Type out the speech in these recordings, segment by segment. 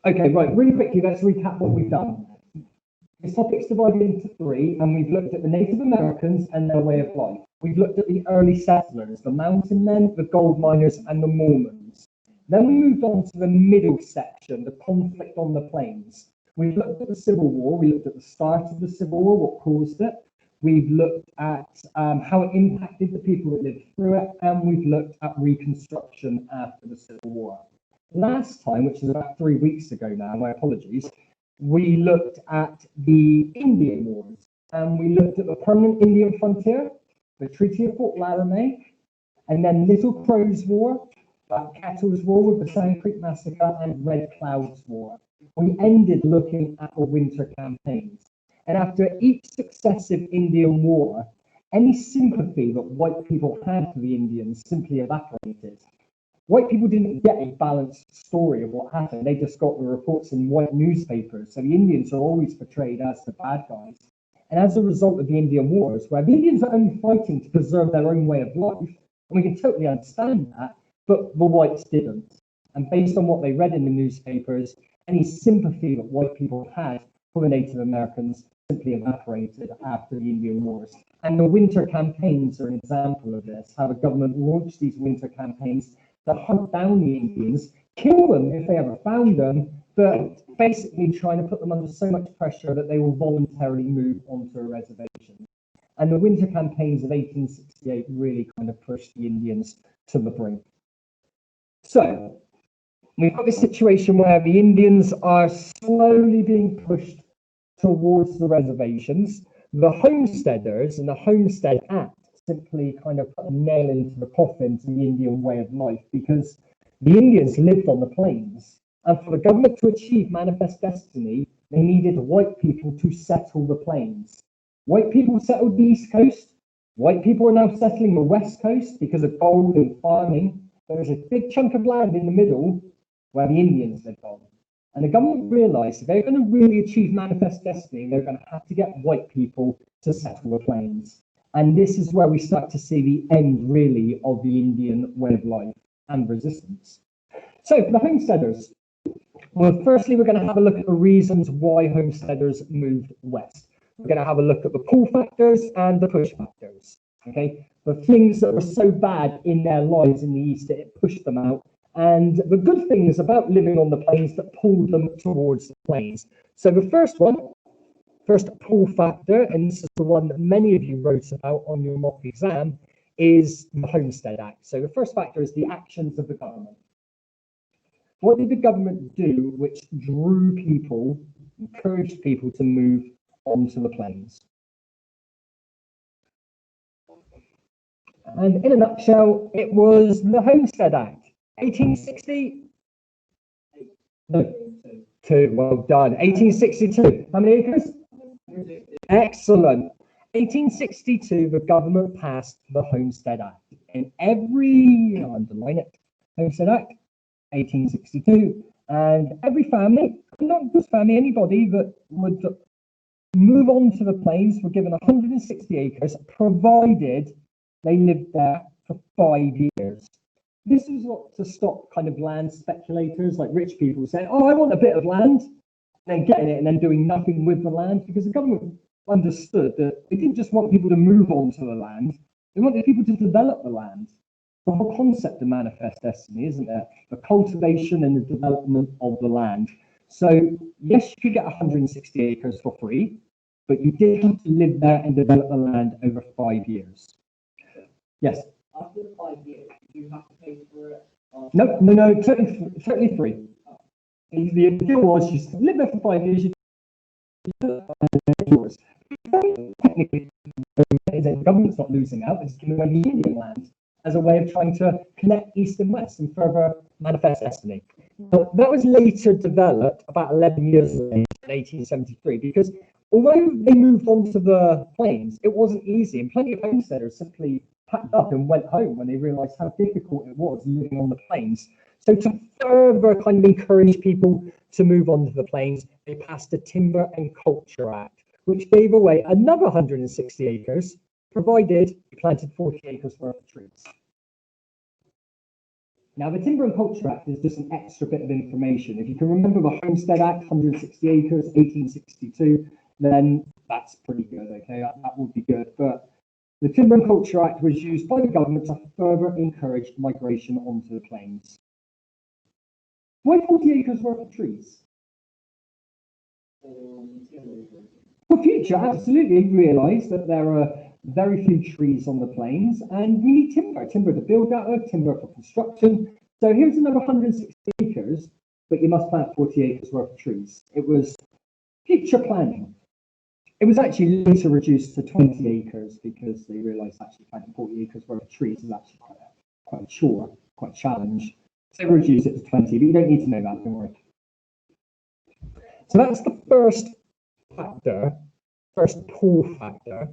Okay, right, really quickly, let's recap what we've done. This topic's divided into three, and we've looked at the Native Americans and their way of life. We've looked at the early settlers, the mountain men, the gold miners, and the Mormons. Then we moved on to the middle section, the conflict on the plains. We've looked at the Civil War, we looked at the start of the Civil War, what caused it. We've looked at how it impacted the people that lived through it, and we've looked at Reconstruction after the Civil War. Last time, which is about 3 weeks ago now, my apologies, we looked at the Indian Wars, and we looked at the permanent Indian frontier, the Treaty of Fort Laramie, and then Little Crow's War, Black Kettle's War with the Sand Creek Massacre, and Red Cloud's War. We ended looking at the winter campaigns. And after each successive Indian war, any sympathy that white people had for the Indians simply evaporated. White people didn't get a balanced story of what happened. They just got the reports in white newspapers. So the Indians are always portrayed as the bad guys. And as a result of the Indian Wars, where the Indians are only fighting to preserve their own way of life, and we can totally understand that, but the whites didn't. And based on what they read in the newspapers, any sympathy that white people had for the Native Americans simply evaporated after the Indian Wars. And the winter campaigns are an example of this, how the government launched these winter campaigns to hunt down the Indians, kill them if they ever found them, but basically trying to put them under so much pressure that they will voluntarily move onto a reservation. And the winter campaigns of 1868 really kind of pushed the Indians to the brink. So we've got this situation where the Indians are slowly being pushed towards the reservations. The Homesteaders and the Homestead Act simply kind of put a nail into the coffin to the Indian way of life, because the Indians lived on the plains, and for the government to achieve manifest destiny, they needed white people to settle the plains. White people settled the East Coast. White people are now settling the West Coast because of gold and farming. There is a big chunk of land in the middle where the Indians lived on. And the government realized if they're going to really achieve manifest destiny, they're going to have to get white people to settle the plains. And this is where we start to see the end, really, of the Indian way of life and resistance. So for the homesteaders, well, firstly, we're going to have a look at the reasons why homesteaders moved west. We're going to have a look at the pull factors and the push factors. Okay, the things that were so bad in their lives in the East that it pushed them out, and the good things about living on the plains that pulled them towards the plains. So the first pull factor, and this is the one that many of you wrote about on your mock exam, is the Homestead Act. So the first factor is the actions of the government. What did the government do which drew people, encouraged people to move onto the plains? And in a nutshell, it was the Homestead Act. 1860? No, two, well done. 1862, how many acres? Excellent. 1862, the government passed the Homestead Act. In every, underline it, Homestead Act, 1862, and every family, not just family, anybody that would move on to the plains were given 160 acres, provided they lived there for 5 years. This is what to stop kind of land speculators, like rich people saying, oh, I want a bit of land, and then getting it and then doing nothing with the land, because the government understood that they didn't just want people to move onto the land, they wanted people to develop the land. The whole concept of manifest destiny, isn't it? The cultivation and the development of the land. So yes, you could get 160 acres for free, but you did have to live there and develop the land over 5 years. Yes? After the 5 years, you have to pay for it? No, totally free. The deal was you live there for 5 years, yours. Technically, the government's not losing out, it's giving away the Indian land as a way of trying to connect East and West and further manifest destiny. But that was later developed about 11 years later in 1873, because although they moved onto the plains, it wasn't easy, and plenty of homesteaders simply packed up and went home when they realized how difficult it was living on the plains. So to further kind of encourage people to move onto the plains, they passed the Timber and Culture Act, which gave away another 160 acres, provided you planted 40 acres worth of trees. Now, the Timber and Culture Act is just an extra bit of information. If you can remember the Homestead Act, 160 acres, 1862, then that's pretty good, okay? That would be good. But the Timber and Culture Act was used by the government to further encourage migration onto the plains. Why 40 acres worth of trees? For future, absolutely realise that there are very few trees on the plains, and we need timber to build out of, timber for construction. So here's another 160 acres, but you must plant 40 acres worth of trees. It was future planning. It was actually later reduced to 20 acres because they realised actually planting 40 acres worth of trees is actually quite a chore, quite a challenge. So they reduced it to 20, but you don't need to know that, don't worry. So that's the first factor, first pull factor.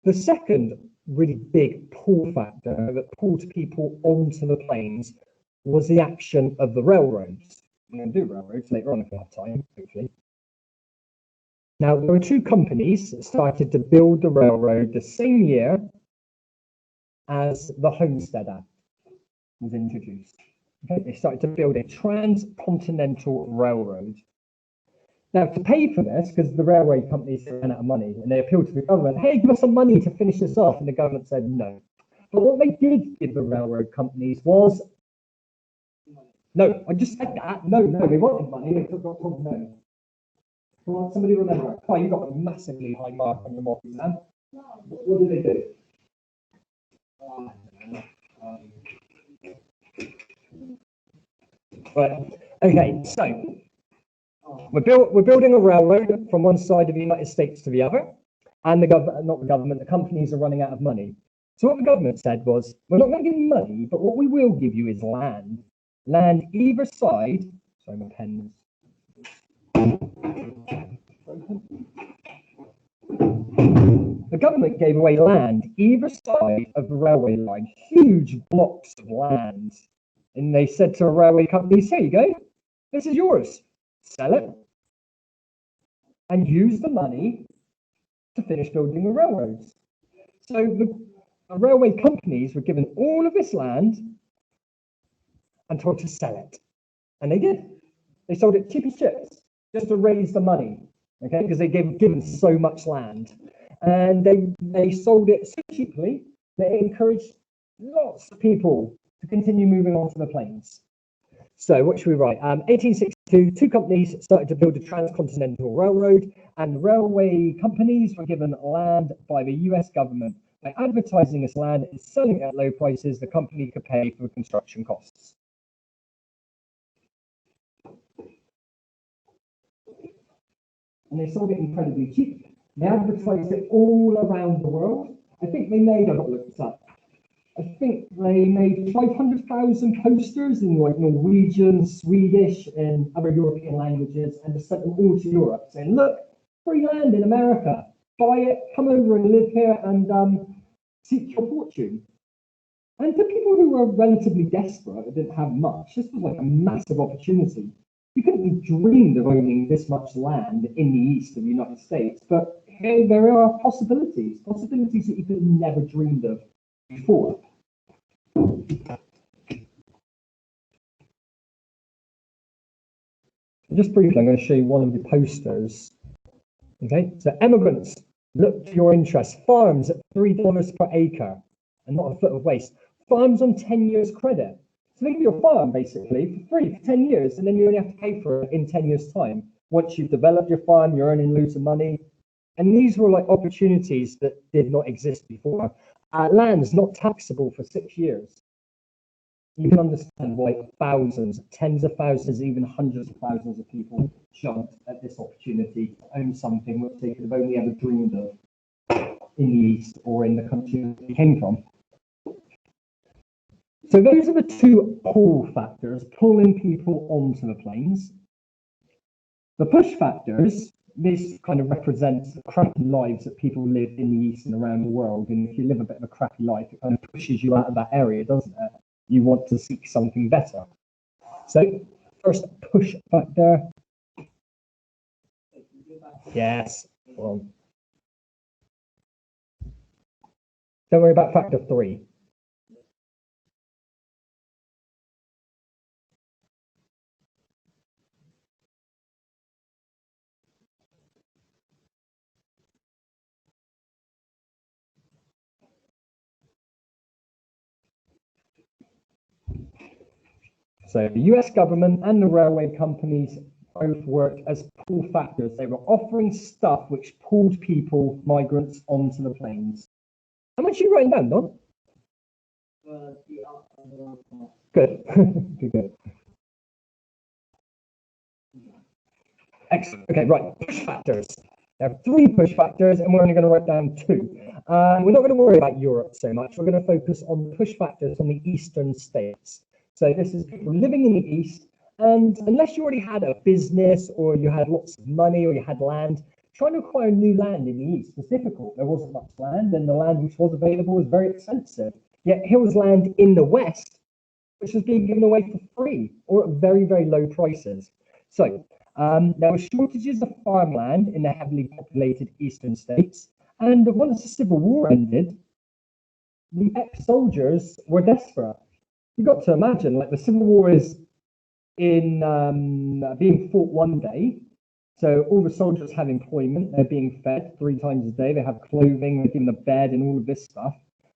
The second really big pull factor that pulled people onto the plains was the action of the railroads. I'm going to do railroads later on if we have time, hopefully. Now, there were two companies that started to build the railroad the same year as the Homestead Act was introduced. Okay, they started to build a transcontinental railroad. Now, to pay for this, because the railway companies ran out of money, and they appealed to the government, hey, give us some money to finish this off, and the government said no. But what they did give the railroad companies was, no, I just said that, no, they wanted money, they took no. Come on, somebody remember. Oh, you got a massively high mark on your mock exam. What did they do? Right, okay, so we're building a railroad from one side of the United States to the other, and the companies are running out of money. So what the government said was, we're not going to give you money, but what we will give you is land. Land either side. Sorry, my pen's. The government gave away land either side of the railway line, huge blocks of land. And they said to a railway company, here you go, this is yours. Sell it and use the money to finish building the railroads. So the railway companies were given all of this land and told to sell it. And they did. They sold it cheap as chips just to raise the money, okay, because they given so much land. And they sold it so cheaply that it encouraged lots of people to continue moving on to the plains. So what should we write? 1862, two companies started to build a transcontinental railroad, and railway companies were given land by the US government. By advertising this land and selling it at low prices, the company could pay for the construction costs. And they sold it incredibly cheap. They advertised it all around the world. I think they made, I've got to look this up, I think they made 500,000 posters in like Norwegian, Swedish, and other European languages, and just sent them all to Europe, saying, look, free land in America, buy it, come over and live here and seek your fortune. And for people who were relatively desperate and didn't have much, this was like a massive opportunity. You couldn't have dreamed of owning this much land in the east of the United States, but hey, there are possibilities that you could have never dreamed of before. Just briefly, I'm going to show you one of the posters. Okay, so emigrants, look to your interests. Farms at $3 per acre and not a foot of waste. Farms on 10 years credit. So they give you a farm basically for free for 10 years, and then you only have to pay for it in 10 years' time. Once you've developed your farm, you're earning loads of money. And these were like opportunities that did not exist before. Land's not taxable for 6 years. You can understand why thousands, tens of thousands, even hundreds of thousands of people jumped at this opportunity to own something which they could have only ever dreamed of in the East or in the country they came from. So those are the two pull factors, pulling people onto the plains. The push factors, this kind of represents the crappy lives that people live in the East and around the world. And if you live a bit of a crappy life, it kind of pushes you out of that area, doesn't it? You want to seek something better. So first push factor. Yes. Well, don't worry about factor 3. So the US government and the railway companies both worked as pull factors. They were offering stuff which pulled people, migrants, onto the plains. How much are you writing down, Don? Good. Good. Excellent. Okay, right. Push factors. There are 3 push factors, and we're only going to write down 2. We're not going to worry about Europe so much. We're going to focus on the push factors on the eastern states. So this is people living in the east, and unless you already had a business or you had lots of money or you had land, trying to acquire new land in the east was difficult. There wasn't much land, and the land which was available was very expensive. Yet here was land in the west, which was being given away for free or at very, very low prices. So there were shortages of farmland in the heavily populated eastern states, and once the Civil War ended, the ex-soldiers were desperate. You got to imagine, like the Civil War is in being fought one day, so all the soldiers have employment, they're being fed 3 times a day, they have clothing, they're given a bed and all of this stuff,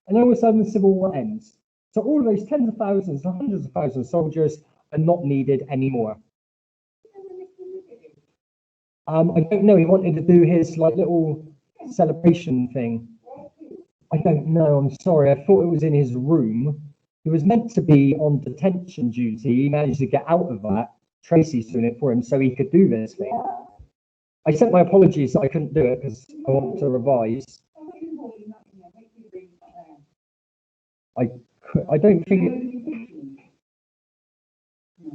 and all of a sudden the Civil War ends. So all of those tens of thousands, hundreds of thousands of soldiers are not needed anymore. I don't know. He wanted to do his like little celebration thing. I don't know. I'm sorry. I thought it was in his room. He was meant to be on detention duty. He managed to get out of that. Tracy's doing it for him so he could do this thing. I sent my apologies that I couldn't do it because I want to revise. I don't think it.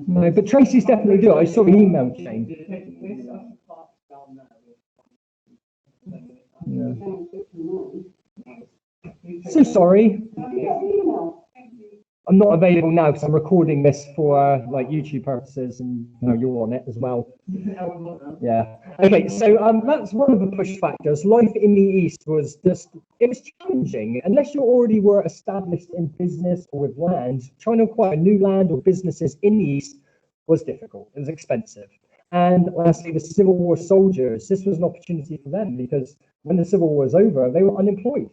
No, but Tracy's definitely do it. I saw the email chain. Yeah. So sorry. I'm not available now because I'm recording this for like YouTube purposes, and you know, you're on it as well. Yeah. Okay, so that's one of the push factors. Life in the East was just, it was challenging. Unless you already were established in business or with land, trying to acquire new land or businesses in the East was difficult. It was expensive. And lastly, the Civil War soldiers, this was an opportunity for them because when the Civil War was over, they were unemployed.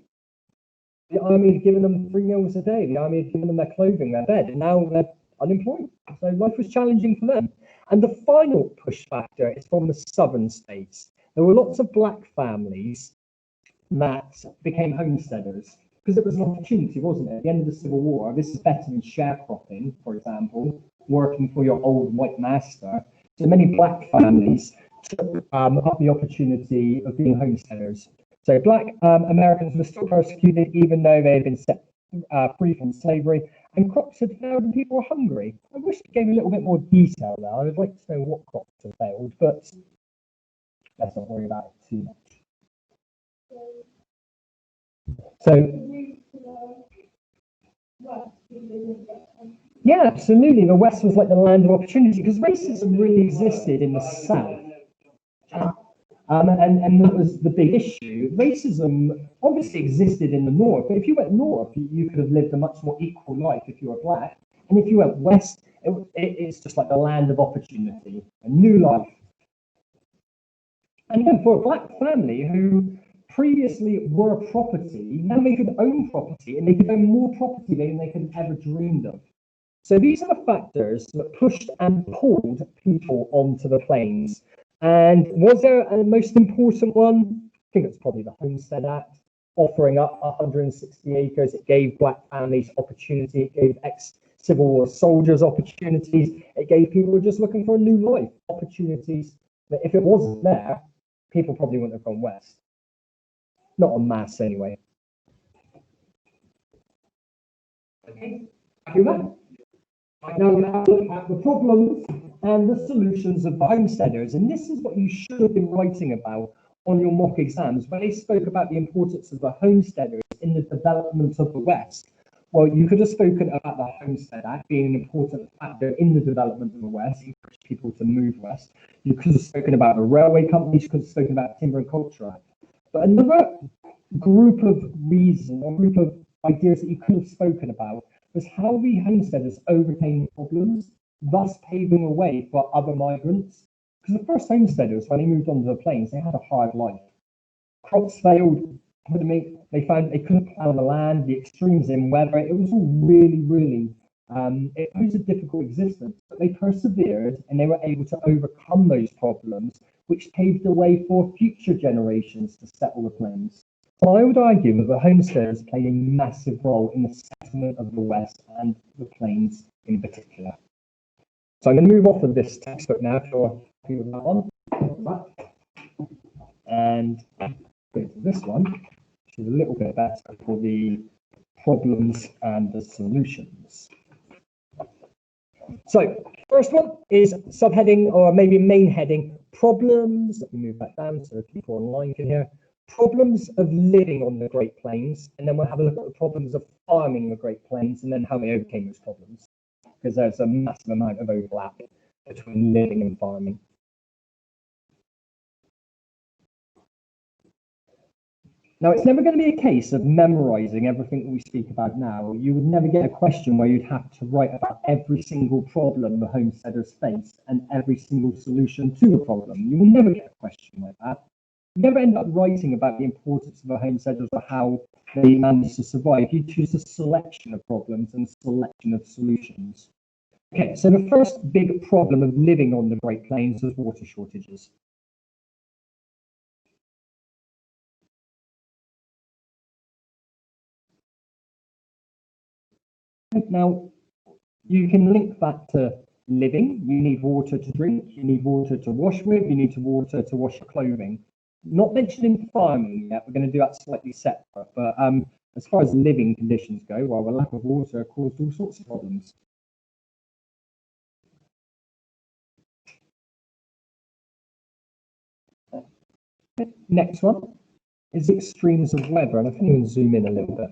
The army had given them 3 meals a day. The army had given them their clothing, their bed, and now they're unemployed. So life was challenging for them. And the final push factor is from the southern states. There were lots of black families that became homesteaders because it was an opportunity, wasn't it? At the end of the Civil War, this is better than sharecropping, for example, working for your old white master. So many black families took up the opportunity of being homesteaders. So black Americans were still persecuted even though they had been set free from slavery, and crops had failed and people were hungry. I wish it gave a little bit more detail there. I would like to know what crops had failed, but let's not worry about it too much. So, yeah, absolutely. The West was like the land of opportunity because racism really existed in the South. And that was the big issue. Racism obviously existed in the North, but if you went North, you could have lived a much more equal life if you were black. And if you went West, it's just like the land of opportunity, a new life. And again, for a black family who previously were property, now they could own property, and they could own more property than they could have ever dreamed of. So these are the factors that pushed and pulled people onto the plains. And was there a most important one? I think it's probably the Homestead Act, offering up 160 acres. It gave black families opportunity. It gave ex-Civil War soldiers opportunities. It gave people who were just looking for a new life opportunities that if it wasn't there, people probably wouldn't have gone west. Not en masse anyway. Okay, now we have to look at the problems and the solutions of the homesteaders, and this is what you should have been writing about on your mock exams. When they spoke about the importance of the homesteaders in the development of the West, well, you could have spoken about the Homestead Act being an important factor in the development of the West, encourage people to move west. You could have spoken about the railway companies, you could have spoken about the Timber and Culture Act. But another group of reasons, or group of ideas that you could have spoken about was how the homesteaders overcame problems, thus paving the way for other migrants. Because the first homesteaders, when they moved onto the plains, they had a hard life. Crops failed, they found they couldn't plough the land, the extremes in weather, it was all really, really It was a difficult existence, but they persevered and they were able to overcome those problems, which paved the way for future generations to settle the plains. So I would argue that the homesteaders played a massive role in the settlement of the West and the plains in particular. So I'm going to move off of this textbook now if you're happy with that one. And go to this one, which is a little bit better for the problems and the solutions. So first one is subheading, or maybe main heading, problems. Let me move that down so people online can hear. Problems of living on the Great Plains, and then we'll have a look at the problems of farming the Great Plains and then how they overcame those problems, because there's a massive amount of overlap between living and farming. Now, it's never going to be a case of memorizing everything that we speak about now. You would never get a question where you'd have to write about every single problem the homesteaders face and every single solution to a problem. You will never get a question like that. You never end up writing about the importance of the homesteaders or how they managed to survive. You choose a selection of problems and a selection of solutions. Okay, so the first big problem of living on the Great Plains was water shortages. Now, you can link that to living. You need water to drink, you need water to wash with, you need water to wash your clothing. Not mentioning farming yet, we're going to do that slightly separate, but as far as living conditions go, well, the lack of water caused all sorts of problems. Next one is extremes of weather, and I can even zoom in a little bit.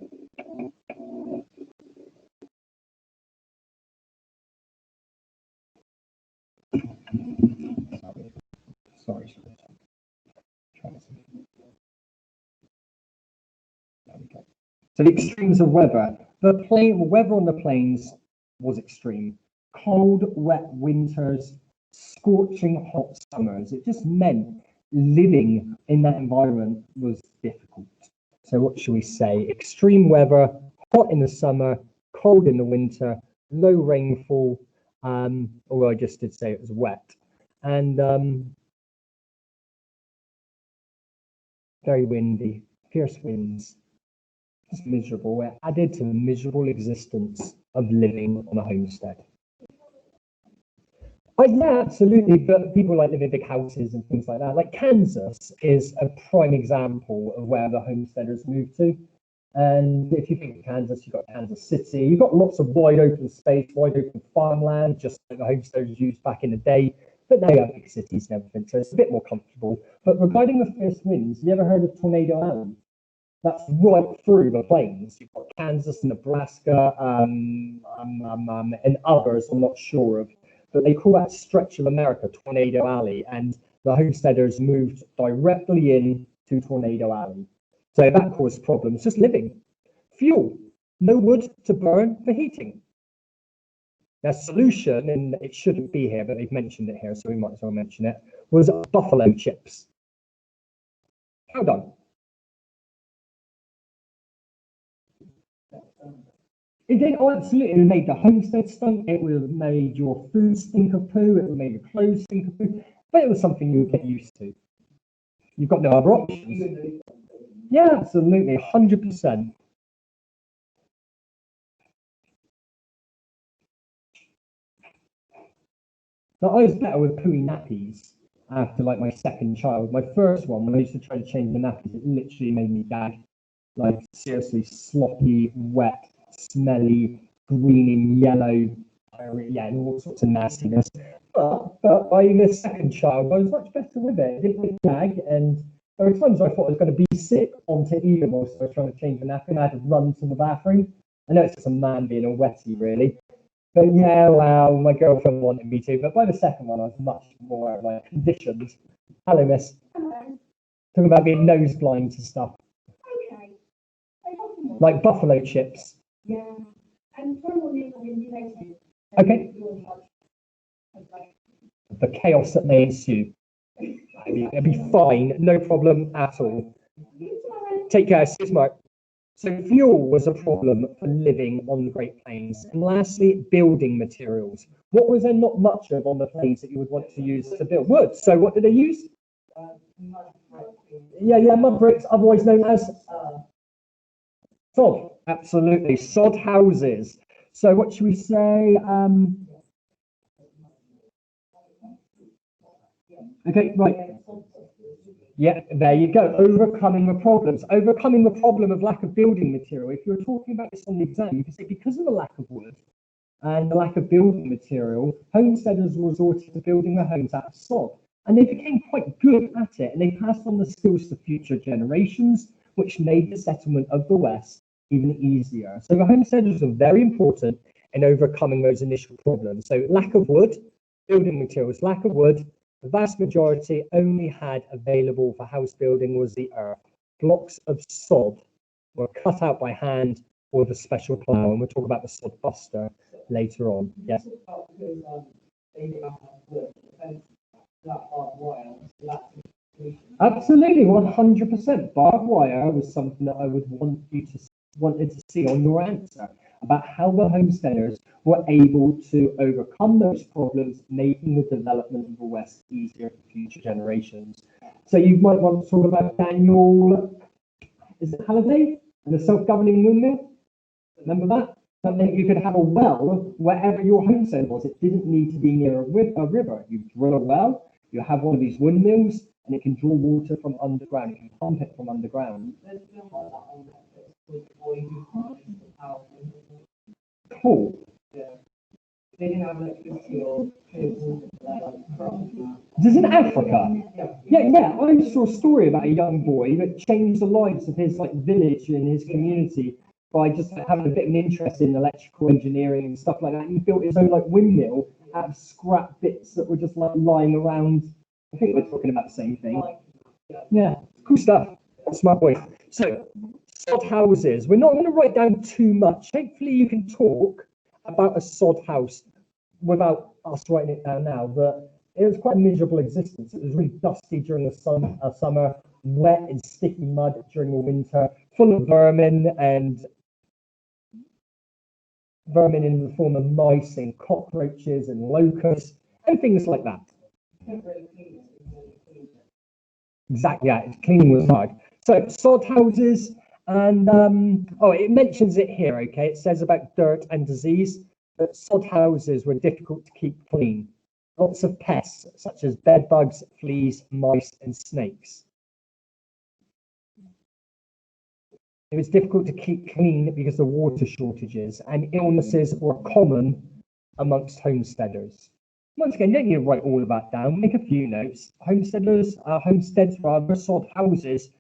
Sorry. So the extremes of weather. The weather on the plains was extreme. Cold, wet winters, scorching hot summers. It just meant living in that environment was difficult. So what should we say? Extreme weather, hot in the summer, cold in the winter, low rainfall, although I just did say it was wet. And very windy, fierce winds. Just miserable. We're added to the miserable existence of living on a homestead. Yeah, absolutely. But people like live in big houses and things like that. Like Kansas is a prime example of where the homesteaders moved to. And if you think of Kansas, you've got Kansas City, you've got lots of wide open space, wide open farmland, just like the homesteaders used back in the day. But now you have big cities and everything, so it's a bit more comfortable. But regarding the fierce winds, have you ever heard of Tornado Alley? That's right through the plains. You've got Kansas, Nebraska, and others I'm not sure of. But they call that stretch of America Tornado Alley, and the homesteaders moved directly in to Tornado Alley. So that caused problems just living. Fuel, no wood to burn for heating. Their solution, and it shouldn't be here, but they've mentioned it here, so we might as well mention it, was buffalo chips. How done? It did, oh, absolutely. It made the homestead stink. It would have made your food stink of poo. It would have made your clothes stink of poo. But it was something you would get used to. You've got no other options. Yeah, absolutely, 100%. Now, I was better with pooey nappies after like my second child. My first one, when I used to try to change the nappies, it literally made me gag. Like seriously sloppy, wet, smelly, greening, yellow, yeah, and all sorts of nastiness. But by the second child, I was much better with it. It didn't really gag, and there were times I thought I was going to be sick onto Eden whilst I was trying to change the napkin. I had to run to the bathroom. I know it's just a man being a wetty, really. But yeah, well, my girlfriend wanted me to. But by the second one, I was much more like conditioned. Hello, miss. Hello. Talking about being nose blind to stuff. Okay. Like buffalo chips. Yeah. And from what you've indicated. Okay. The chaos that may ensue. It'll be fine, no problem at all. Take care, see you tomorrow. So fuel was a problem for living on the Great Plains. And lastly, building materials. What was there not much of on the plains that you would want to use to build? Wood. So what did they use? Yeah, mud bricks, otherwise known as sod. Absolutely, sod houses. So what should we say? Okay, right. Yeah, there you go. Overcoming the problems. Overcoming the problem of lack of building material. If you're talking about this on the exam, you can say because of the lack of wood and the lack of building material, homesteaders resorted to building their homes out of sod. And they became quite good at it, and they passed on the skills to future generations, which made the settlement of the West even easier. So the homesteaders are very important in overcoming those initial problems. So lack of wood, building materials, lack of wood, the vast majority only had available for house building was the earth. Blocks of sod were cut out by hand or with a special plough, and we'll talk about the sod buster later on. Yes. Absolutely, 100%. Barbed wire was something that I would wanted to see on your answer about how the homesteaders were able to overcome those problems, making the development of the West easier for future generations. So you might want to talk about Daniel, is it Halliday, and the self-governing windmill? Remember that? That meant you could have a well wherever your homestead was. It didn't need to be near a river. You drill a well, you have one of these windmills, and it can draw water from underground. You can pump it from underground. Cool. This is in Africa. Yeah. I saw a story about a young boy that changed the lives of his village and his community by just having a bit of an interest in electrical engineering and stuff like that. He built his own windmill out of scrap bits that were just lying around. I think we're talking about the same thing. Yeah, cool stuff. Smart boy. So, sod houses. We're not going to write down too much. Hopefully you can talk about a sod house without us writing it down now, but it was quite a miserable existence. It was really dusty during the summer, wet and sticky mud during the winter, full of vermin in the form of mice and cockroaches and locusts and things like that. Exactly, yeah, cleaning was hard. So sod houses, and it mentions it here, okay? It says about dirt and disease, but sod houses were difficult to keep clean. Lots of pests, such as bed bugs, fleas, mice, and snakes. It was difficult to keep clean because of water shortages, and illnesses were common amongst homesteaders. Once again, you don't need to write all of that down. Make a few notes. Homesteads, sod houses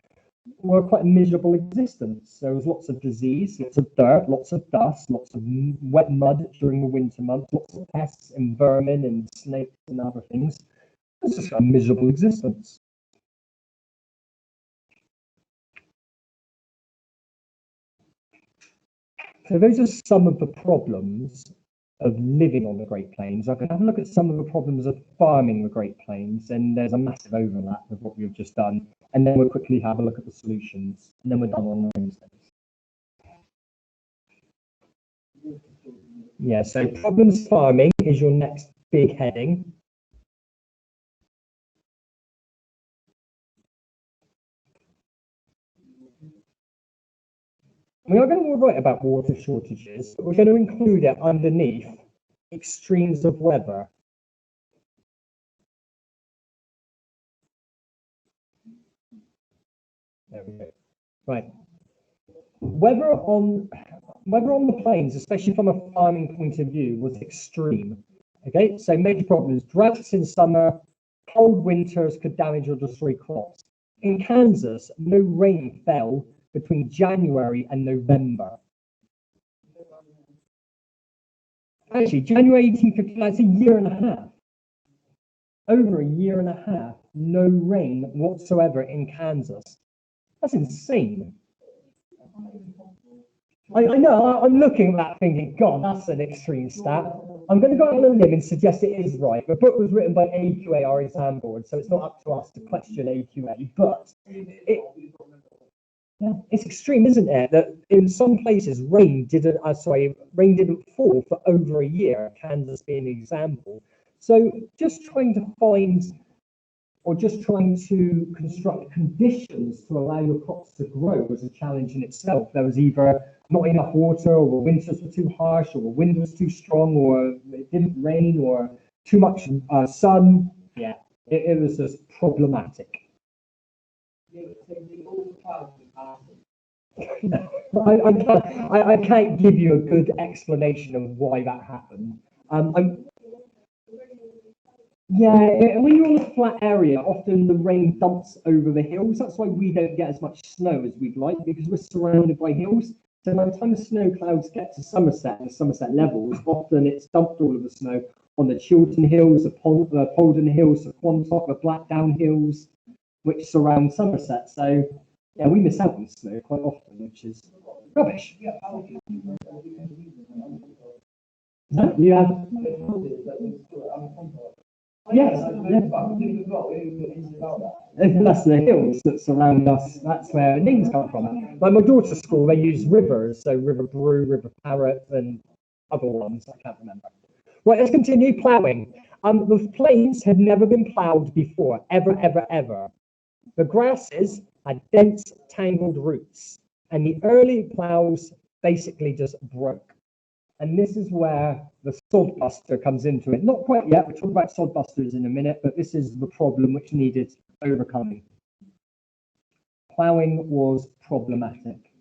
were quite a miserable existence. There was lots of disease, lots of dirt, lots of dust, lots of wet mud during the winter months, lots of pests and vermin and snakes and other things. It's just a miserable existence. So those are some of the problems of living on the Great Plains. I can have a look at some of the problems of farming the Great Plains, and there's a massive overlap with what we've just done. And then we'll quickly have a look at the solutions, and then we're done on the homesteads. Yeah, so problems farming is your next big heading. We are going to write about water shortages, but we're going to include it underneath extremes of weather. There we go. Right. Weather on the plains, especially from a farming point of view, was extreme. Okay, so major problems: droughts in summer, cold winters could damage or destroy crops. In Kansas, no rain fell between January and November. Actually, January 1850, that's a year and a half. Over a year and a half, no rain whatsoever in Kansas. That's insane. I know, I'm looking at that thinking, God, that's an extreme stat. I'm going to go out on a limb and suggest it is right. The book was written by AQA, our exam board, so it's not up to us to question AQA, but Yeah, it's extreme, isn't it? That in some places rain didn't fall for over a year. Kansas being an example. So just trying to find, or just trying to construct conditions to allow your crops to grow was a challenge in itself. There was either not enough water, or the winters were too harsh, or the wind was too strong, or it didn't rain, or too much sun. Yeah, it was just problematic. I can't give you a good explanation of why that happened. Yeah, when you're on a flat area, often the rain dumps over the hills. That's why we don't get as much snow as we'd like, because we're surrounded by hills. So by the time the snow clouds get to Somerset and Somerset levels, often it's dumped all of the snow on the Chiltern Hills, the Polden Hills, the Quantock, the Blackdown Hills, which surround Somerset. So yeah, we miss out on snow quite often, which is rubbish. No, you have. Yes, that's the hills that surround us. That's where names come from. Like my daughter's school, they use rivers, so River Brew, River Parrot, and other ones I can't remember. Right, let's continue ploughing. The plains had never been ploughed before, ever, ever, ever. The grasses had dense, tangled roots, and the early ploughs basically just broke. And this is where the sod buster comes into it. Not quite yet, we'll talk about sod busters in a minute, but this is the problem which needed overcoming. Ploughing was problematic.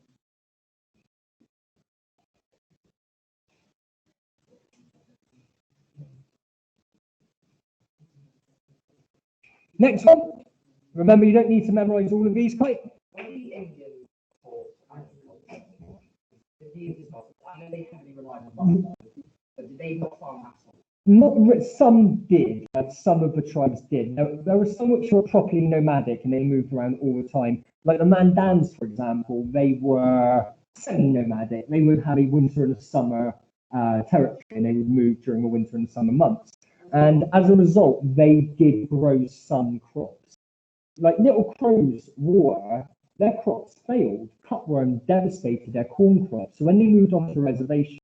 Next one. Remember, you don't need to memorize all of these quite. Not some did, some of the tribes did. There were some which were properly nomadic and they moved around all the time. Like the Mandans, for example, they were semi-nomadic. They would have a winter and a summer territory, and they would move during the winter and summer months. And as a result, they did grow some crops. Like Little Crow's war, their crops failed. Cutworm devastated their corn crops. So when they moved onto the reservation,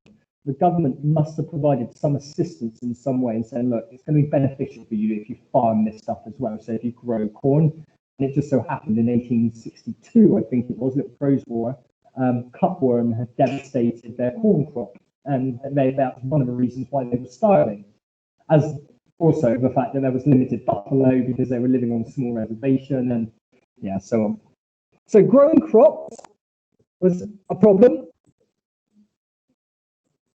the government must have provided some assistance in some way and saying, look, it's going to be beneficial for you if you farm this stuff as well. So if you grow corn, and it just so happened in 1862, I think it was, Little Crow's War, cutworm had devastated their corn crop. And that's one of the reasons why they were starving. As also the fact that there was limited buffalo because they were living on a small reservation and yeah, so on. So growing crops was a problem.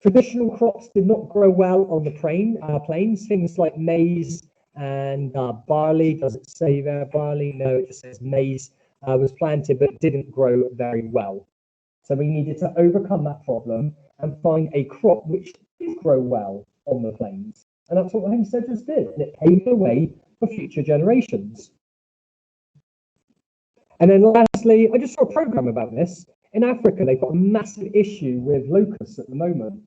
Traditional crops did not grow well on the plains. Things like maize and barley. Does it say there barley? No, it just says maize was planted but didn't grow very well. So we needed to overcome that problem and find a crop which did grow well on the plains. And that's what the Homesteaders did. And it paved the way for future generations. And then lastly, I just saw a program about this. In Africa, they've got a massive issue with locusts at the moment.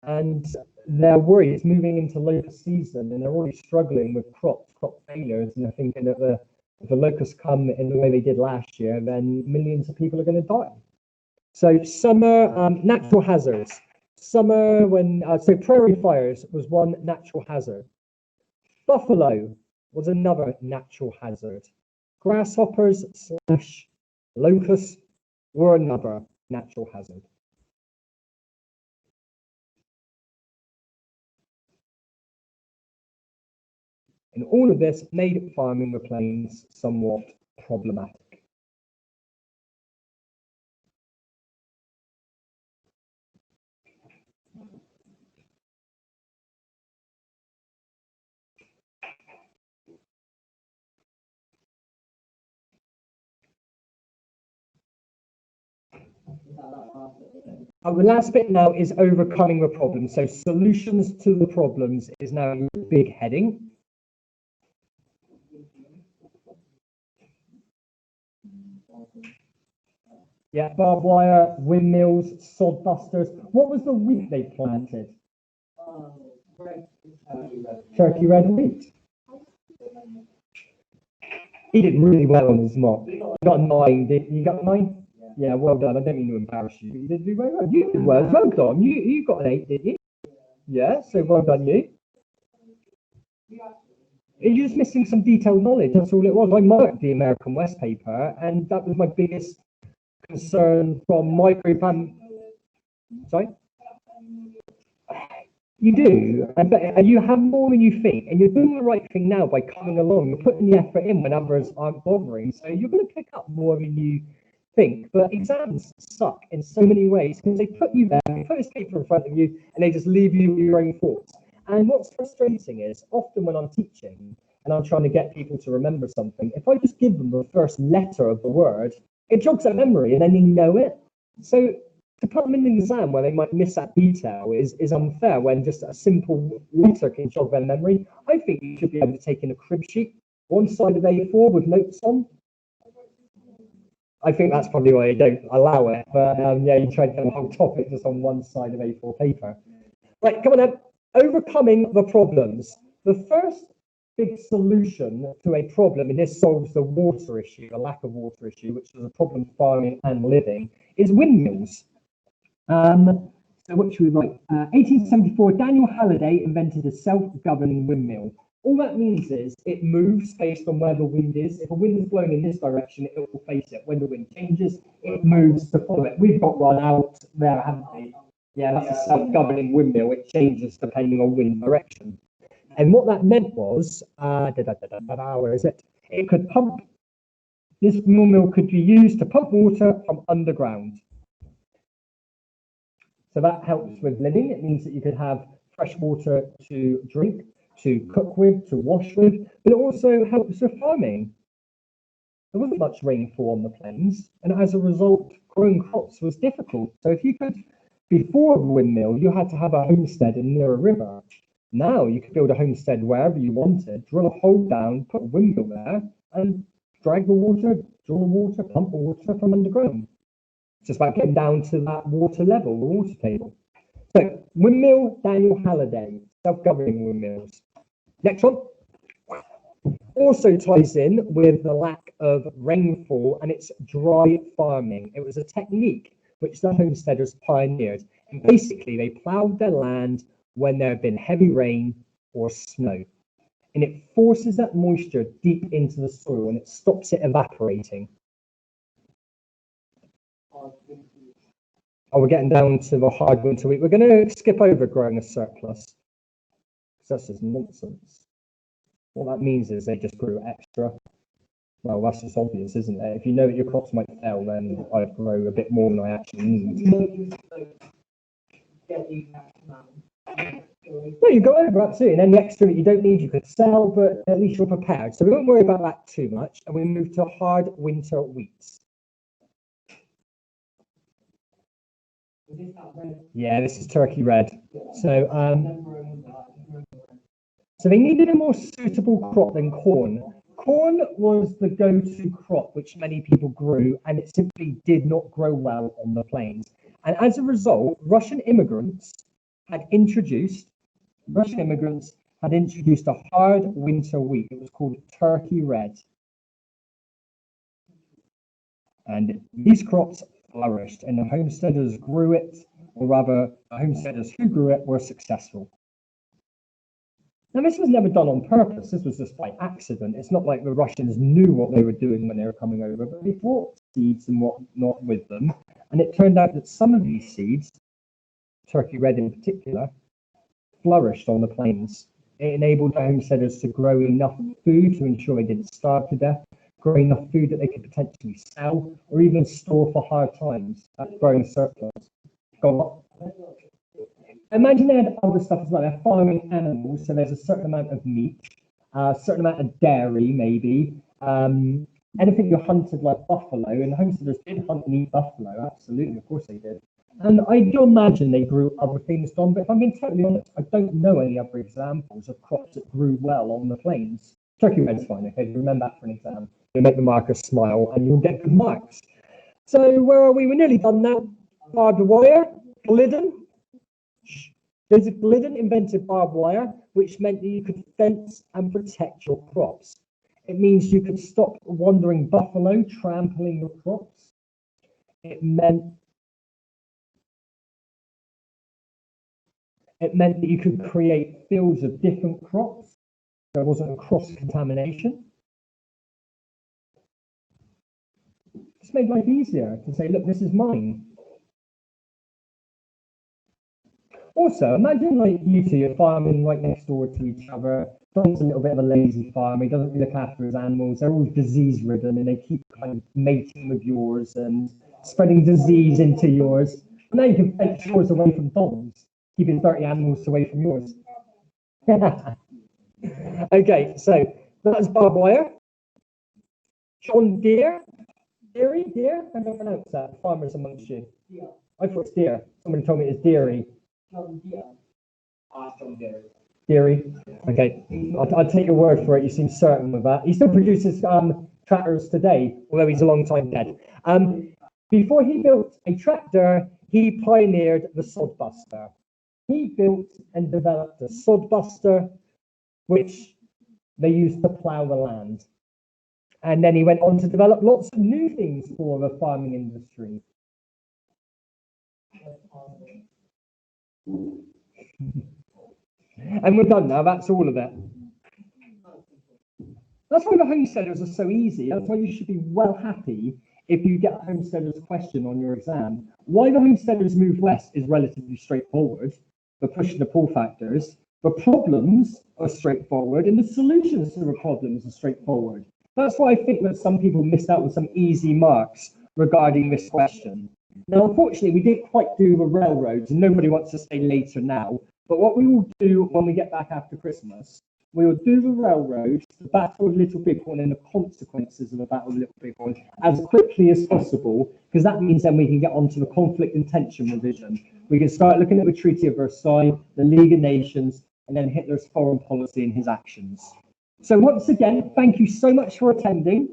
And they're worried it's moving into locust season and they're already struggling with crop failures. And they're thinking that if the locusts come in the way they did last year, then millions of people are going to die. So summer natural hazards. Summer so prairie fires was one natural hazard. Buffalo was another natural hazard. Grasshoppers / locusts were another natural hazard. And all of this made farming the plains somewhat problematic. The last bit now is overcoming the problem. So solutions to the problems is now a big heading. Yeah, barbed wire, windmills, sod busters. What was the wheat they planted? Turkey red wheat. He did really well on his mock. He got 9. You got 9? Yeah, well done. I don't mean to embarrass you, but you did do very well. You did well. Well done. You got an 8, didn't you? Yeah, so well done you. You're just missing some detailed knowledge. That's all it was. I marked the American West paper, and that was my biggest concern from my group. Sorry? You do, and you have more than you think, and you're doing the right thing now by coming along. You're putting the effort in when others aren't bothering, so you're going to pick up more than you think. But exams suck in so many ways because they put you there, they put this paper in front of you, and they just leave you with your own thoughts. And what's frustrating is often when I'm teaching and I'm trying to get people to remember something, if I just give them the first letter of the word, it jogs their memory and then they know it. So to put them in an exam where they might miss that detail is unfair when just a simple letter can jog their memory. I think you should be able to take in a crib sheet, one side of A4 with notes on. I think that's probably why you don't allow it, but yeah, you try to get the whole topic just on one side of A4 paper. Right, come on then. Overcoming the problems. The first big solution to a problem, and this solves the water issue, the lack of water issue, which is a problem farming and living, is windmills. So what should we write? 1874, Daniel Halliday invented a self-governing windmill. All that means is it moves based on where the wind is. If a wind is blowing in this direction, it will face it. When the wind changes, it moves to follow it. We've got one out there, haven't we? Yeah, that's a self-governing windmill. It changes depending on wind direction. And what that meant was, where is it? It could pump, this windmill could be used to pump water from underground. So that helps with living. It means that you could have fresh water to drink, to cook with, to wash with, but it also helps with farming. There wasn't much rainfall on the plains, and as a result, growing crops was difficult. So if you could, before a windmill, you had to have a homestead near a river. Now you could build a homestead wherever you wanted, drill a hole down, put a windmill there, and drag the water, draw water, pump water from underground. It's just about getting down to that water level, the water table. So, windmill, Daniel Halliday, self-governing windmills. Next one. Also ties in with the lack of rainfall, and it's dry farming. It was a technique which the homesteaders pioneered. And basically, they ploughed their land when there had been heavy rain or snow. And it forces that moisture deep into the soil and it stops it evaporating. Oh, we're getting down to the hard winter wheat. We're going to skip over growing a surplus. That's just nonsense. What that means is they just grew extra. Well, that's just obvious, isn't it? If you know that your crops might fail, then I'd grow a bit more than I actually need. No, you go over, absolutely. And then the extra that you don't need, you could sell, but at least you're prepared. So we won't worry about that too much. And we move to hard winter wheats. Yeah, this is turkey red. So they needed a more suitable crop than corn. Corn was the go-to crop which many people grew, and it simply did not grow well on the plains. And as a result, Russian immigrants had introduced a hard winter wheat. It was called turkey red. And these crops flourished, and the homesteaders grew it, or rather, the homesteaders who grew it were successful. Now, this was never done on purpose. This was just by accident. It's not like the Russians knew what they were doing when they were coming over, but they brought seeds and whatnot with them. And it turned out that some of these seeds, turkey red in particular, flourished on the plains. It enabled the homesteaders to grow enough food to ensure they didn't starve to death, grow enough food that they could potentially sell, or even store for hard times. That's growing a surplus. Go on. Imagine they had other stuff as well. They're farming animals, so there's a certain amount of meat, a certain amount of dairy, maybe. Anything you hunted like buffalo, and the homesteaders did hunt and eat buffalo, absolutely, of course they did. And I do imagine they grew other things, Don, but if I'm being totally honest, I don't know any other examples of crops that grew well on the plains. Turkey red's fine, okay? Remember that for an exam. You'll make the markers smile and you'll get good marks. So where are we? We're nearly done now. Barbed wire, Glidden. Glidden invented barbed wire, which meant that you could fence and protect your crops. It means you could stop wandering buffalo trampling your crops. it meant that you could create fields of different crops. There wasn't a cross-contamination. Just made life easier to say, look, this is mine. Also, imagine like you two, you're farming right next door to each other. Don's a little bit of a lazy farmer. He doesn't really look after his animals. They're all disease-ridden, and they keep kind of mating with yours and spreading disease into yours. And now you can fence yours away from Don's, keeping dirty animals away from yours. Okay, so that's barbed wire. John Deere. Deere? I don't pronounce that. Farmers amongst you. I thought it's deer. Somebody told me it's dairy. Dairy. Okay, I'll take your word for it. You seem certain with that. He still produces tractors today, although he's a long time dead. Before he built a tractor, he pioneered the sod buster. He built and developed a sod buster, which they used to plow the land. And then he went on to develop lots of new things for the farming industry. And we're done now, that's all of it. That's why the Homesteaders are so easy. That's why you should be well happy if you get a Homesteaders question on your exam. Why the Homesteaders move west is relatively straightforward. The push and the pull factors. The problems are straightforward, and the solutions to the problems are straightforward. That's why I think that some people missed out on some easy marks regarding this question. Now, unfortunately, we didn't quite do the railroads, and nobody wants to stay later now. But what we will do when we get back after Christmas, we will do the railroads, the Battle of Little Bighorn, and the consequences of the Battle of Little Bighorn as quickly as possible, because that means then we can get on to the conflict and tension revision. We can start looking at the Treaty of Versailles, the League of Nations, and then Hitler's foreign policy and his actions. So once again, thank you so much for attending.